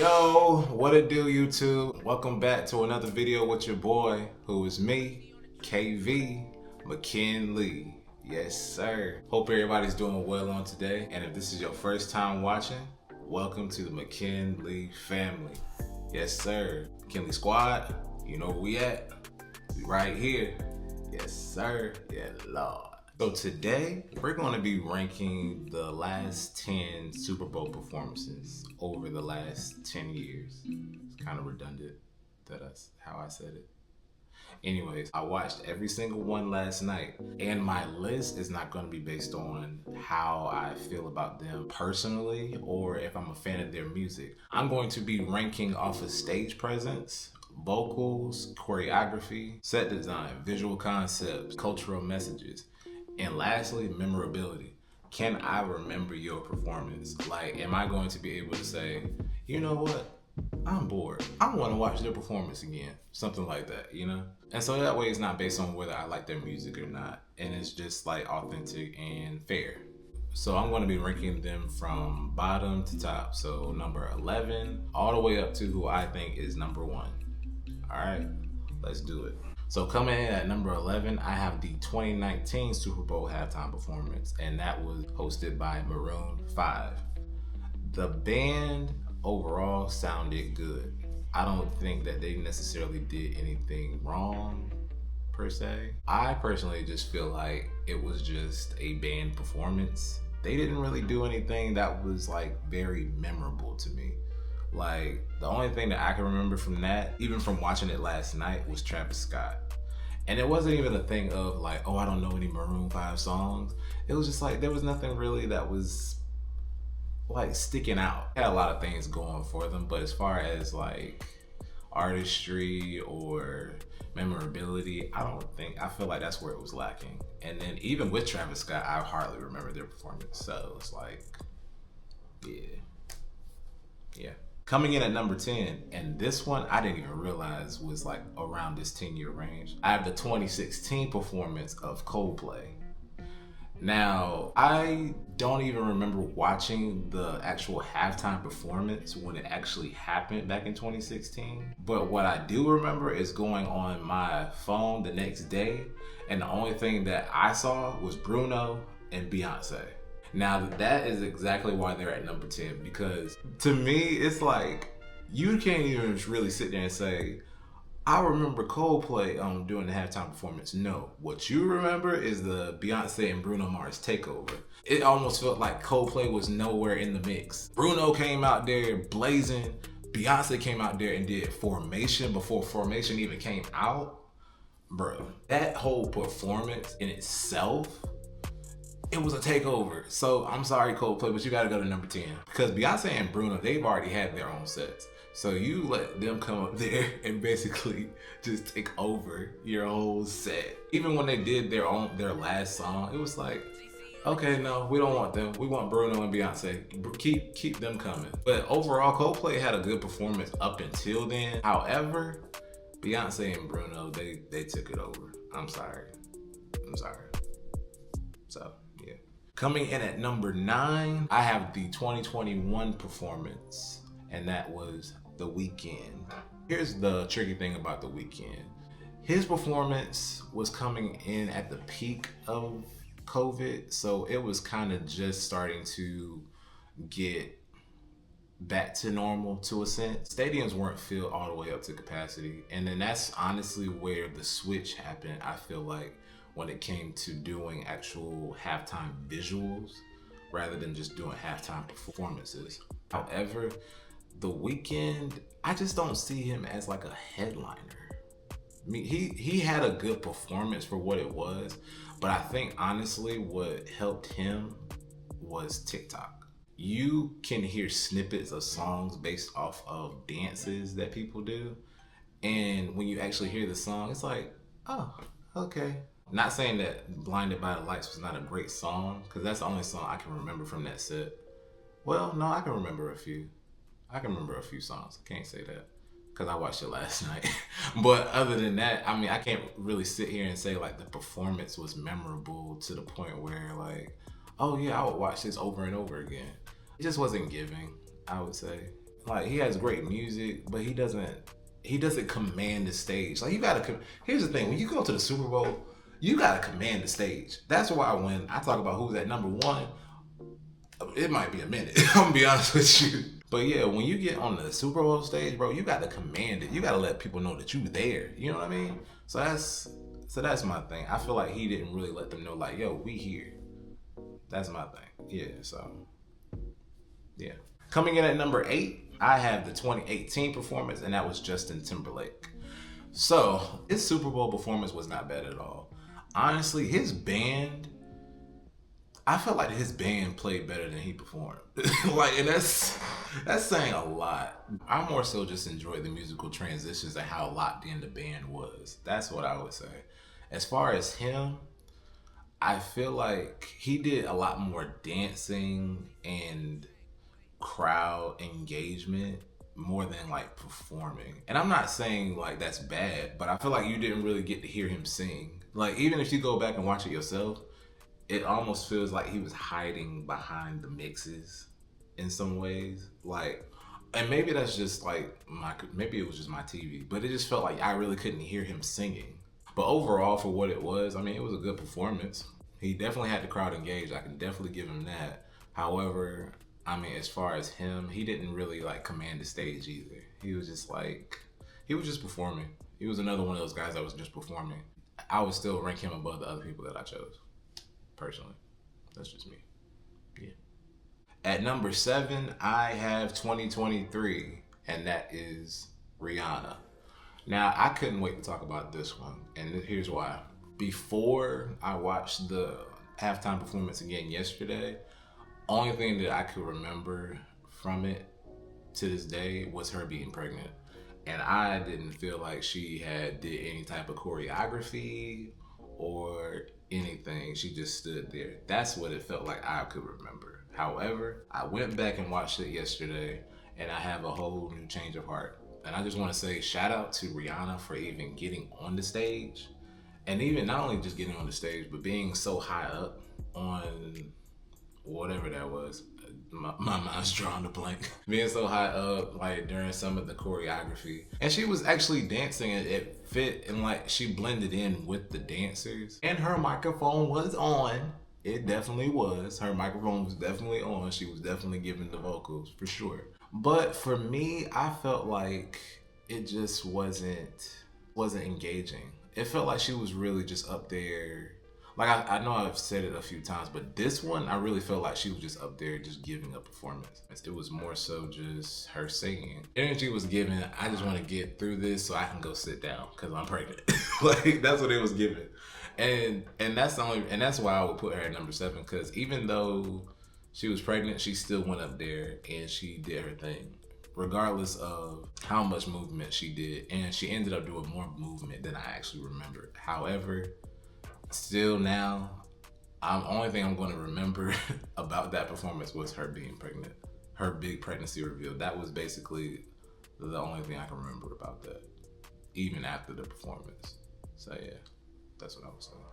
Yo, what it do, YouTube? Welcome back to another video with your boy, who is me, KV McKinley. Yes, sir. Hope everybody's doing well on today. And if this is your first time watching, welcome to the McKinley family. Yes, sir. McKinley Squad, you know where we at? We right here. Yes, sir. Yeah, Lord. So today, we're going to be ranking the last 10 Super Bowl performances over the last 10 years. It's kind of redundant that that's how I said it. Anyways, I watched every single one last night, and my list is not going to be based on how I feel about them personally or if I'm a fan of their music. I'm going to be ranking off of stage presence, vocals, choreography, set design, visual concepts, cultural messages, and lastly, memorability. Can I remember your performance? Like, am I going to be able to say, you know what? I'm bored. I want to watch their performance again. Something like that, you know? And so that way it's not based on whether I like their music or not. And it's just like authentic and fair. So I'm going to be ranking them from bottom to top. So number 11 all the way up to who I think is number 1. All right, let's do it. So coming in at number 11, I have the 2019 Super Bowl halftime performance, and that was hosted by Maroon 5. The band overall sounded good. I don't think that they necessarily did anything wrong per se. I personally just feel like it was just a band performance. They didn't really do anything that was like very memorable to me. Like, the only thing that I can remember from that, even from watching it last night, was Travis Scott. And it wasn't even a thing of like, oh, I don't know any Maroon 5 songs. It was just like, there was nothing really that was like sticking out. Had a lot of things going for them, but as far as like artistry or memorability, I feel like that's where it was lacking. And then even with Travis Scott, I hardly remember their performance. So it's like, yeah. Coming in at number 10, and this one I didn't even realize was like around this 10-year range. I have the 2016 performance of Coldplay. Now, I don't even remember watching the actual halftime performance when it actually happened back in 2016. But what I do remember is going on my phone the next day, and the only thing that I saw was Bruno and Beyonce. Now, that is exactly why they're at number 10, because to me, it's like, you can't even really sit there and say, I remember Coldplay doing the halftime performance. No, what you remember is the Beyonce and Bruno Mars takeover. It almost felt like Coldplay was nowhere in the mix. Bruno came out there blazing. Beyonce came out there and did Formation before Formation even came out. Bro, that whole performance in itself, it was a takeover. So I'm sorry, Coldplay, but you gotta go to number 10. Because Beyonce and Bruno, they've already had their own sets. So you let them come up there and basically just take over your whole set. Even when they did their last song, it was like, okay, no, we don't want them. We want Bruno and Beyonce. Keep them coming. But overall, Coldplay had a good performance up until then. However, Beyonce and Bruno, they took it over. I'm sorry. So, yeah. Coming in at number 9, I have the 2021 performance, and that was The Weeknd. Here's the tricky thing about The Weeknd. His performance was coming in at the peak of COVID, so it was kind of just starting to get back to normal to a sense. Stadiums weren't filled all the way up to capacity, and then that's honestly where the switch happened, I feel like, when it came to doing actual halftime visuals rather than just doing halftime performances. However, The Weeknd, I just don't see him as like a headliner. I mean, he had a good performance for what it was, but I think honestly what helped him was TikTok. You can hear snippets of songs based off of dances that people do, and when you actually hear the song, it's like, oh, okay. Not saying that Blinded by the Lights was not a great song, because that's the only song I can remember from that set. Well, no, I can remember a few. Songs. I can't say that because I watched it last night. But other than that, I mean, I can't really sit here and say like the performance was memorable to the point where like, oh yeah, I would watch this over and over again. It just wasn't giving, I would say. Like, he has great music, but he doesn't command the stage. Like, you gotta. Here's the thing: when you go to the Super Bowl, you gotta command the stage. That's why when I talk about who's at number one, it might be a minute. I'm gonna be honest with you. But yeah, when you get on the Super Bowl stage, bro, you gotta command it. You gotta let people know that you there. You know what I mean? So that's my thing. I feel like he didn't really let them know, like, yo, we here. That's my thing. Yeah. So yeah. Coming in at number 8, I have the 2018 performance, and that was Justin Timberlake. So his Super Bowl performance was not bad at all. Honestly, his band, I felt like his band played better than he performed. Like, and that's saying a lot. I more so just enjoyed the musical transitions and how locked in the band was. That's what I would say. As far as him, I feel like he did a lot more dancing and crowd engagement more than like performing. And I'm not saying like that's bad, but I feel like you didn't really get to hear him sing. Like, even if you go back and watch it yourself, it almost feels like he was hiding behind the mixes in some ways. Like, and maybe that's just like maybe it was just my TV, but it just felt like I really couldn't hear him singing. But overall, for what it was, I mean, it was a good performance. He definitely had the crowd engaged. I can definitely give him that. However, I mean, as far as him, he didn't really like command the stage either. He was just performing. He was another one of those guys that was just performing. I would still rank him above the other people that I chose. Personally, that's just me. Yeah. At number 7, I have 2023, and that is Rihanna. Now, I couldn't wait to talk about this one, and here's why. Before I watched the halftime performance again yesterday, only thing that I could remember from it to this day was her being pregnant. And I didn't feel like she did any type of choreography or anything. She just stood there. That's what it felt like I could remember. However, I went back and watched it yesterday, and I have a whole new change of heart. And I just want to say shout out to Rihanna for even getting on the stage. And even not only just getting on the stage, but being so high up on whatever that was. My mind's drawing a blank. Being so high up, like during some of the choreography. And she was actually dancing, and it fit, and like she blended in with the dancers. And her microphone was on. It definitely was. Her microphone was definitely on. She was definitely giving the vocals, for sure. But for me, I felt like it just wasn't engaging. It felt like she was really just up there. Like, I know I've said it a few times, but this one, I really felt like she was just up there just giving a performance. It was more so just her singing. Energy was given, I just want to get through this so I can go sit down because I'm pregnant. Like, that's what it was given. And that's why I would put her at number 7, because even though she was pregnant, she still went up there and she did her thing, regardless of how much movement she did. And she ended up doing more movement than I actually remembered. However, still now, only thing I'm going to remember about that performance was her being pregnant. Her big pregnancy reveal. That was basically the only thing I can remember about that, even after the performance. So yeah, that's what I was saying.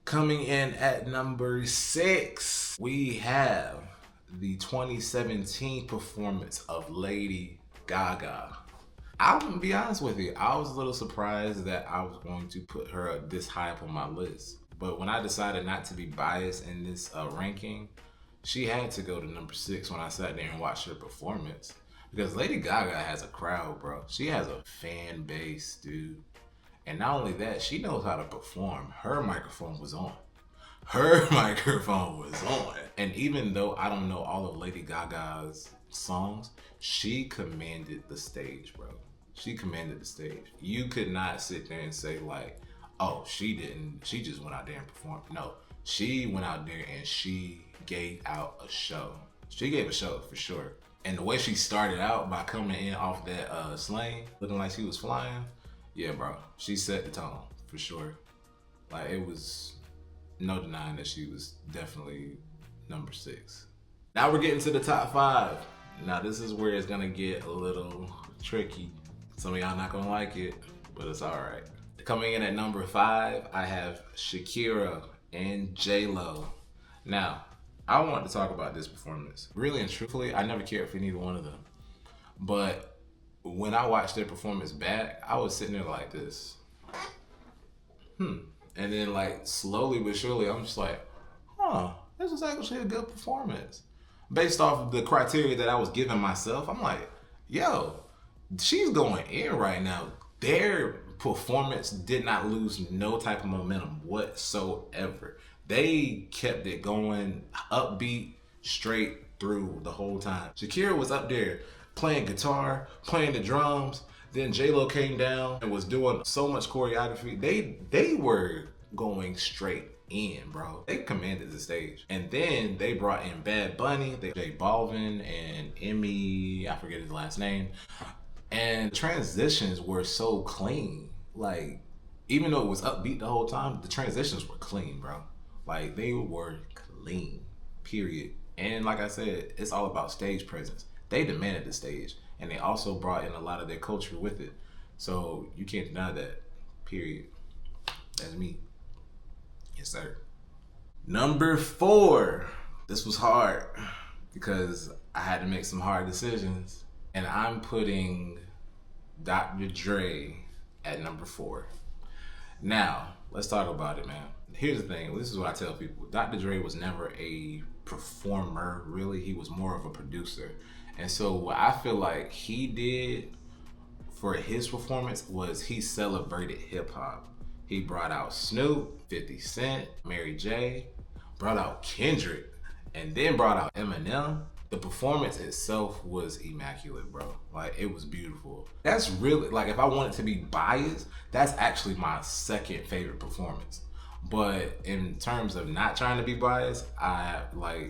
Coming in at number 6, we have the 2017 performance of Lady Gaga. I'm gonna be honest with you, I was a little surprised that I was going to put her this high up on my list. But when I decided not to be biased in this ranking, she had to go to number 6 when I sat there and watched her performance. Because Lady Gaga has a crowd, bro. She has a fan base, dude. And not only that, she knows how to perform. Her microphone was on. Her microphone was on. And even though I don't know all of Lady Gaga's songs, she commanded the stage, bro. She commanded the stage. You could not sit there and say like, oh, she just went out there and performed. No, she went out there and she gave out a show. She gave a show for sure. And the way she started out by coming in off that sling, looking like she was flying, yeah, bro, she set the tone for sure. Like, it was no denying that she was definitely number 6. Now we're getting to the top 5. Now this is where it's gonna get a little tricky. Some of y'all not gonna like it, but it's all right. Coming in at number 5, I have Shakira and J-Lo. Now, I want to talk about this performance. Really and truthfully, I never cared for neither one of them. But when I watched their performance back, I was sitting there like this. And then like slowly but surely, I'm just like, huh, this was actually a good performance. Based off of the criteria that I was giving myself, I'm like, yo, she's going in right now. Their performance did not lose no type of momentum whatsoever. They kept it going upbeat straight through the whole time. Shakira was up there playing guitar, playing the drums. Then J-Lo came down and was doing so much choreography. They were going straight in, bro. They commanded the stage. And then they brought in Bad Bunny, J Balvin, and Emmy, I forget his last name. And transitions were so clean. Like, even though it was upbeat the whole time, the transitions were clean, bro. Like, they were clean, period. And like I said, it's all about stage presence. They demanded the stage, and they also brought in a lot of their culture with it. So you can't deny that, period. That's me. Yes, sir. Number 4. This was hard because I had to make some hard decisions. And I'm putting Dr. Dre at number 4. Now, let's talk about it, man. Here's the thing. This is what I tell people. Dr. Dre was never a performer, really. He was more of a producer. And so what I feel like he did for his performance was he celebrated hip hop. He brought out Snoop, 50 Cent, Mary J, brought out Kendrick, and then brought out Eminem. The performance itself was immaculate, bro. Like, it was beautiful. That's really, like, if I wanted to be biased, that's actually my second favorite performance. But in terms of not trying to be biased,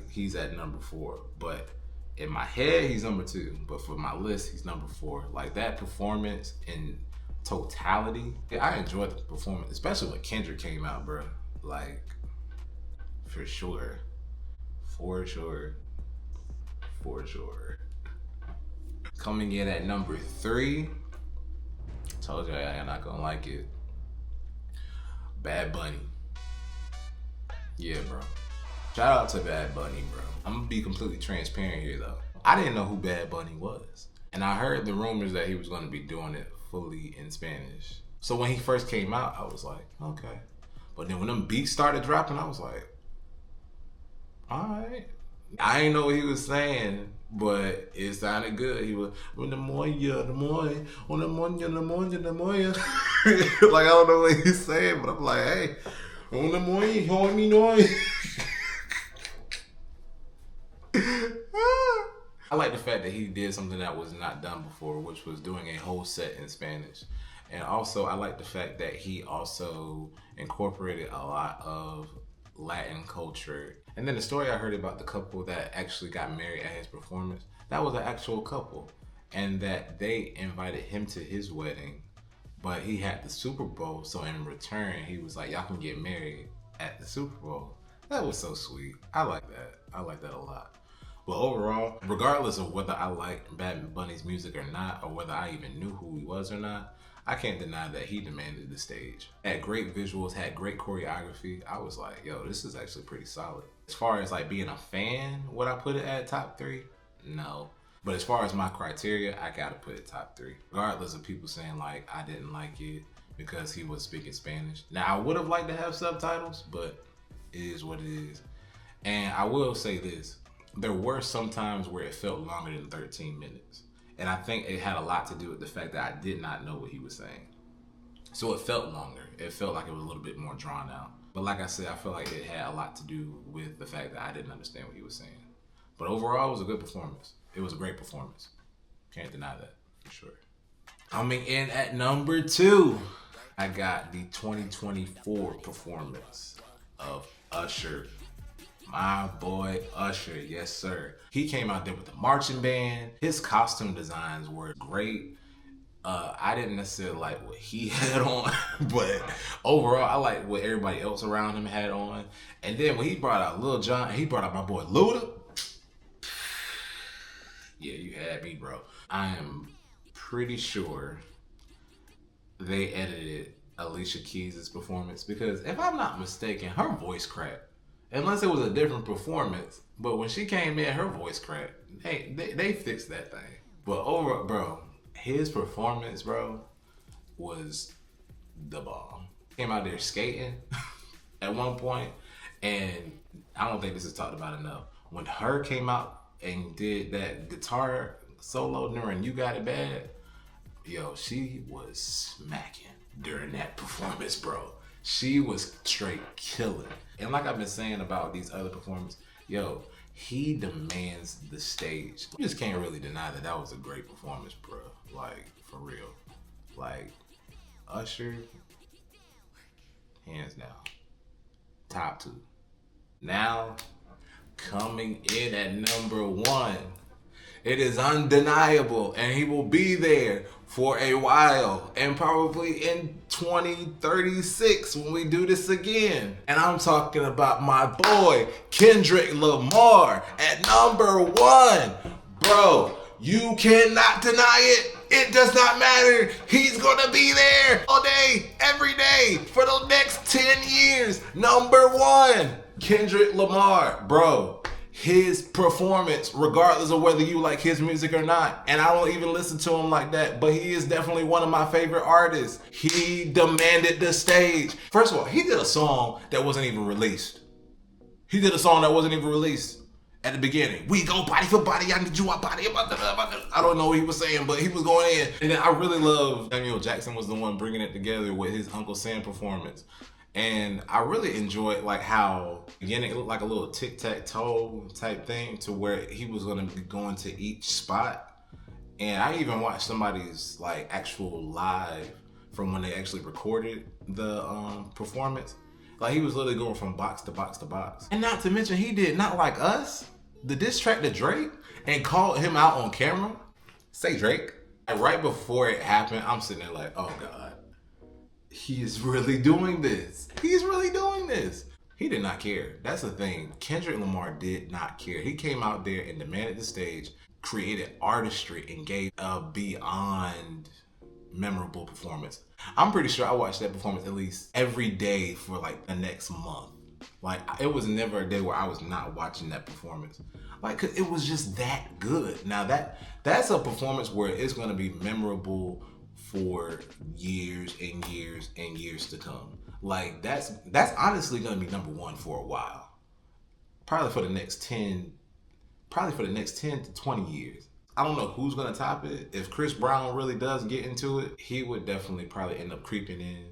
he's at number 4. But in my head, he's number 2. But for my list, he's number 4. Like, that performance in totality, I enjoyed the performance, especially when Kendrick came out, bro. Like, for sure. For sure. For sure. Coming in at number 3, told you I'm not gonna like it. Bad Bunny. Yeah, bro. Shout out to Bad Bunny, bro. I'm gonna be completely transparent here, though. I didn't know who Bad Bunny was. And I heard the rumors that he was gonna be doing it fully in Spanish. So when he first came out, I was like, okay. But then when them beats started dropping, I was like, all right. I didn't know what he was saying, but it sounded good. He was on the morning, on the morning, on the morning, on the morning, on the morning. Like, I don't know what he's saying, but I'm like, hey, on the morning, hold me noise. I like the fact that he did something that was not done before, which was doing a whole set in Spanish. And also, I like the fact that he also incorporated a lot of Latin culture. And then the story I heard about the couple that actually got married at his performance, that was an actual couple. And that they invited him to his wedding, but he had the Super Bowl. So in return, he was like, y'all can get married at the Super Bowl. That was so sweet. I like that. I like that a lot. But overall, regardless of whether I liked Bad Bunny's music or not, or whether I even knew who he was or not, I can't deny that he demanded the stage. Had great visuals, had great choreography. I was like, yo, this is actually pretty solid. As far as like being a fan, would I put it at top 3? No. But as far as my criteria, I gotta put it top 3. Regardless of people saying like, I didn't like it because he was speaking Spanish. Now, I would have liked to have subtitles, but it is what it is. And I will say this, there were some times where it felt longer than 13 minutes. And I think it had a lot to do with the fact that I did not know what he was saying. So it felt longer. It felt like it was a little bit more drawn out. But like I said, I feel like it had a lot to do with the fact that I didn't understand what he was saying. But overall, it was a good performance. It was a great performance. Can't deny that, for sure. Coming in at number 2, I got the 2024 performance of Usher. My boy Usher, yes sir. He came out there with the marching band. His costume designs were great. I didn't necessarily like what he had on, but overall I like what everybody else around him had on. And then when he brought out Lil Jon, he brought out my boy Luda. Yeah, you had me, bro. I am pretty sure they edited Alicia Keys' performance because if I'm not mistaken, her voice cracked. Unless it was a different performance, but when she came in, her voice cracked. Hey, they fixed that thing. But bro, his performance, bro, was the bomb. Came out there skating at one point, and I don't think this is talked about enough. When her came out and did that guitar solo during You Got It Bad, yo, she was smacking during that performance, bro. She was straight killing. And like I've been saying about these other performances, yo, he demands the stage. You just can't really deny that that was a great performance, bro. Like, for real. Like, Usher, hands down, top 2. Now, coming in at number 1, it is undeniable, and he will be there for a while, and probably in 2036 when we do this again. And I'm talking about my boy, Kendrick Lamar, at number 1. Bro, you cannot deny it. It does not matter. He's gonna be there all day, every day, for the next 10 years. Number 1, Kendrick Lamar, bro. His performance, regardless of whether you like his music or not, and I don't even listen to him like that, but he is definitely one of my favorite artists. He demanded the stage. First of all, he did a song that wasn't even released. At the beginning. We go body for body, I need you, I body. I don't know what he was saying, but he was going in. And then I really love Samuel Jackson was the one bringing it together with his Uncle Sam performance. And I really enjoyed like how, again, it looked like a little tic-tac-toe type thing to where he was gonna be going to each spot. And I even watched somebody's like actual live from when they actually recorded the performance. Like he was literally going from box to box to box. And not to mention he did Not Like Us, the diss track to Drake, and called him out on camera. Say Drake. And right before it happened, I'm sitting there like, oh God. He is really doing this. He's really doing this. He did not care. That's the thing. Kendrick Lamar did not care. He came out there and demanded the stage, created artistry, and gave a beyond memorable performance. I'm pretty sure I watched that performance at least every day for like the next month. Like it was never a day where I was not watching that performance. Like, 'cause it was just that good. Now that's a performance where it's gonna be memorable for years and years and years to come. Like that's honestly gonna be number 1 for a while. Probably for the next 10 to 20 years. I don't know who's gonna top it. If Chris Brown really does get into it, he would definitely probably end up creeping in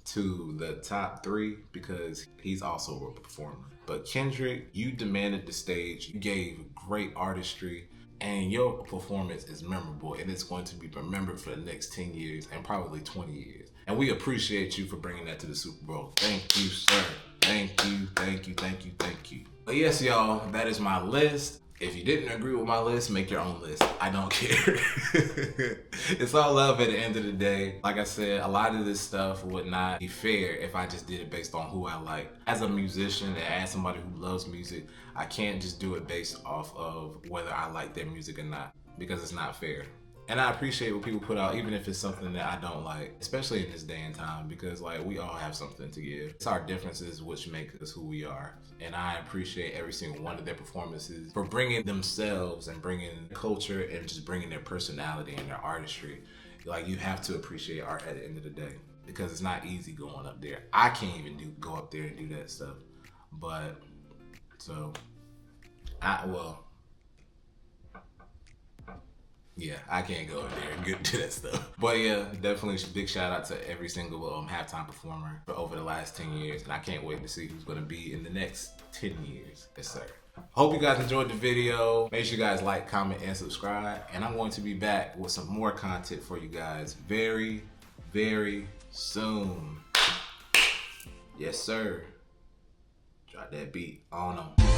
to the top 3 because he's also a performer. But Kendrick, you demanded the stage, you gave great artistry, and your performance is memorable, and it's going to be remembered for the next 10 years and probably 20 years. And we appreciate you for bringing that to the Super Bowl. Thank you, sir. Thank you, thank you, thank you, thank you. But yes, y'all, that is my list. If you didn't agree with my list, make your own list. I don't care. It's all love at the end of the day. Like I said, a lot of this stuff would not be fair if I just did it based on who I like. As a musician and as somebody who loves music, I can't just do it based off of whether I like their music or not, because it's not fair. And I appreciate what people put out, even if it's something that I don't like, especially in this day and time, because like we all have something to give. It's our differences which make us who we are. And I appreciate every single one of their performances for bringing themselves and bringing culture and just bringing their personality and their artistry. Like you have to appreciate art at the end of the day, because it's not easy going up there. I can't even go up there and do that stuff. But yeah, I can't go in there and do that stuff. But yeah, definitely big shout out to every single halftime performer for over the last 10 years. And I can't wait to see who's gonna be in the next 10 years. Yes, sir. Hope you guys enjoyed the video. Make sure you guys like, comment, and subscribe. And I'm going to be back with some more content for you guys very, very soon. Yes, sir. Drop that beat on them.